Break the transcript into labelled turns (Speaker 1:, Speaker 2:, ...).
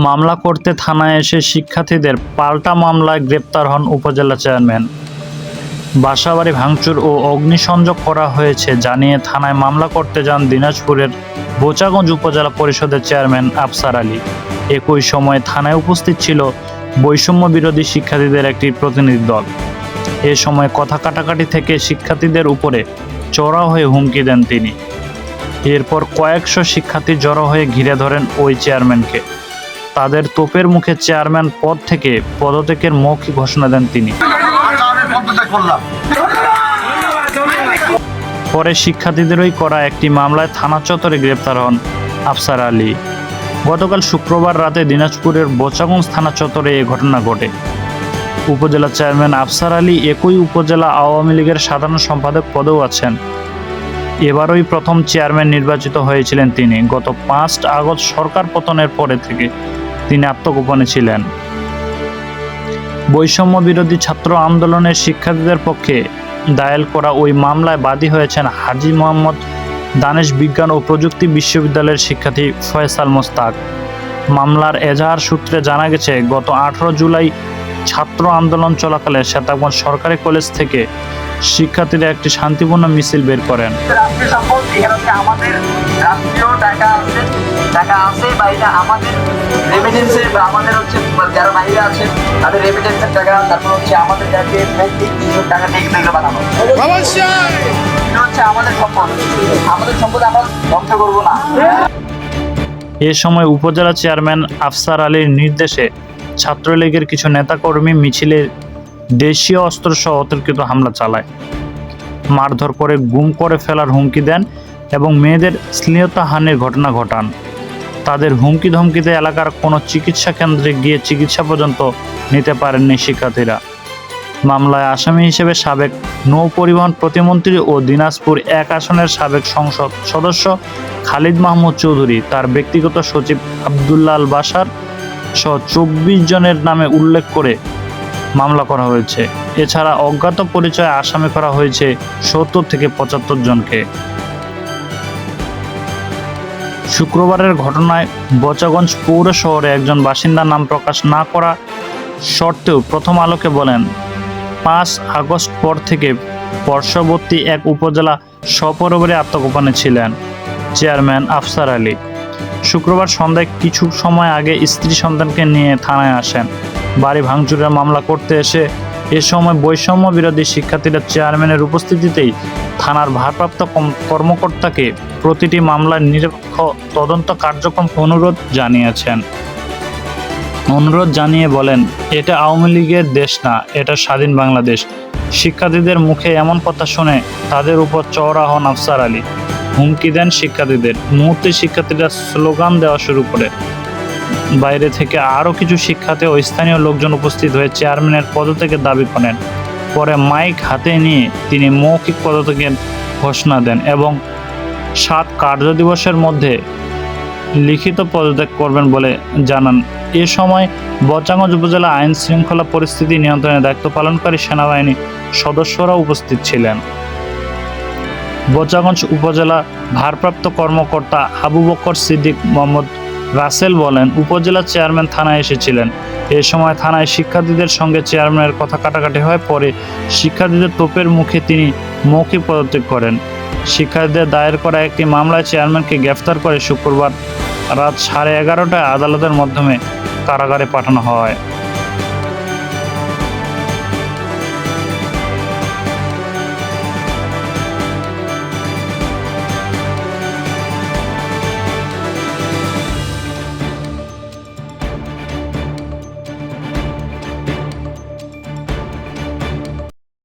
Speaker 1: মামলা করতে থানায় এসে শিক্ষার্থীদের পাল্টা মামলায় গ্রেপ্তার হন উপজেলা চেয়ারম্যান। বাসাবাড়ি ভাঙচুর ও অগ্নিসংযোগ করা হয়েছে জানিয়ে থানায় মামলা করতে যান দিনাজপুরের বোচাগঞ্জ উপজেলা পরিষদের চেয়ারম্যান আফসার আলী। একই সময় থানায় উপস্থিত ছিল বৈষম্য বিরোধী শিক্ষার্থীদের একটি প্রতিনিধি দল। এ সময় কথা কাটাকাটি থেকে শিক্ষার্থীদের উপরে চড়াও হয়ে হুমকি দেন তিনি। এরপর কয়েকশো শিক্ষার্থী জড়ো হয়ে ঘিরে ধরেন ওই চেয়ারম্যানকে। তাদের তোপের মুখে চেয়ারম্যান পদ থেকে পদত্যাগের মৌখিক ঘোষণা দেন তিনি। পরে শিক্ষার্থীদেরই করা একটি মামলায় থানা চত্বরে গ্রেপ্তার হন আফসার আলী। গতকাল শুক্রবার রাতে দিনাজপুরের বোচাগঞ্জ থানা চত্বরে এ ঘটনা ঘটে। উপজেলা চেয়ারম্যান আফসার আলী একই উপজেলা আওয়ামী লীগের সাধারণ সম্পাদক পদেও আছেন। এবারই প্রথম চেয়ারম্যান নির্বাচিত হয়েছিলেন তিনি। গত 5 আগস্ট সরকার পতনের পরে থেকে তিনি আত্মগোপনে ছিলেন। বৈষম্য বিরোধী ছাত্র আন্দোলনের শিক্ষার্থীদের পক্ষে দায়ের করা ওই মামলায় বাদী হয়েছেন হাজী মোহাম্মদ দানেশ বিজ্ঞান ও প্রযুক্তি বিশ্ববিদ্যালয়ের শিক্ষার্থী ফয়সাল মোস্তাক। মামলার এজাহার সূত্রে জানা গেছে, গত 18 জুলাই ছাত্র আন্দোলন চলাকালে শ্বেতাগঞ্জ সরকারি কলেজ থেকে শিক্ষার্থীরা একটি শান্তিপূর্ণ মিছিল বের করেন। এ সময় উপজেলা চেয়ারম্যান আফসার আলীর নির্দেশে ছাত্রলীগের কিছু নেতাকর্মী মিছিলে দেশীয় অস্ত্রসহ অতর্কিত হামলা চালায়, মারধর করে গুম করে ফেলার হুমকি দেন এবং মেয়েদের শ্লীলতাহানির ঘটনা ঘটান। তাদের হুমকি ধমকিতে এলাকার কোনো চিকিৎসা কেন্দ্রে গিয়ে চিকিৎসা পর্যন্ত নিতে পারেননি শিক্ষার্থীরা। মামলায় আসামি হিসেবে সাবেক নৌ পরিবহন প্রতিমন্ত্রী ও দিনাজপুর 1 আসনের সাবেক সংসদ সদস্য খালিদ মাহমুদ চৌধুরী, তার ব্যক্তিগত সচিব আবদুল্লাহ আল বাশার সহ 24 জনের নামে উল্লেখ করে মামলা করা হয়েছে। এছাড়া অজ্ঞাত পরিচয়ে আসামি করা হয়েছে 70 থেকে 75 জনকে। শুক্রবারের ঘটনায় বোচাগঞ্জ পৌর শহরে একজন বাসিন্দার নাম প্রকাশ না করা সত্ত্বেও প্রথম আলোকে বলেন, 5 আগস্ট পর থেকে পার্শ্ববর্তী এক উপজেলা সপরিবারে আত্মগোপনে ছিলেন চেয়ারম্যান আফসার আলী। শুক্রবার সন্ধ্যায় কিছু সময় আগে স্ত্রী সন্তানকে নিয়ে থানায় আসেন। বাড়ি ভাঙচুরের মামলা করতে এসে এ সময় বৈষম্য বিরোধী শিক্ষার্থীরা চেয়ারম্যানের উপস্থিতিতেই থানার ভারপ্রাপ্ত কর্মকর্তাকে প্রতিটি মামলার নিরপেক্ষ তদন্ত কার্যক্রম অনুরোধ জানিয়ে বলেন, এটা আওয়ামী লীগের দেশ না, এটা স্বাধীন বাংলাদেশ। শিক্ষার্থীদের মুখে এমন কথা শুনে তাদের উপর চওড়া হন আফসার আলী, হুমকি দেন শিক্ষার্থীদের। মুহূর্তে শিক্ষার্থীরা স্লোগান দেওয়া শুরু করে। বাইরে থেকে আরও কিছু শিক্ষার্থী ও স্থানীয় লোকজন উপস্থিত হয়ে চেয়ারম্যানের পদত্যাগের দাবি করেন। পরে মাইক হাতে নিয়ে তিনি মৌখিক পদত্যাগের ঘোষণা দেন এবং 7 কার্যদিবসের মধ্যে লিখিত পদত্যাগ করবেন বলে জানান। এ সময় বোচাগঞ্জ উপজেলা আইন শৃঙ্খলা পরিস্থিতি নিয়ন্ত্রণে দায়িত্ব পালনকারী সেনাবাহিনী সদস্যরা উপস্থিত ছিলেন। বোচাগঞ্জ উপজেলা ভারপ্রাপ্ত কর্মকর্তা আবু বকর সিদ্দিক মোহাম্মদ রাসেল বলেন, উপজেলা চেয়ারম্যান থানায় এসেছিলেন। এ সময় থানায় শিক্ষার্থীদের সঙ্গে চেয়ারম্যানের কথা কাটাকাটি হয়। পরে শিক্ষার্থীদের তোপের মুখে তিনি মৌখিক পদত্যাগ করেন। শিক্ষার্থীদের দায়ের করা একটি মামলায় চেয়ারম্যানকে গ্রেফতার করে শুক্রবার রাত 11:30টায় আদালতের মাধ্যমে কারাগারে পাঠানো হয়।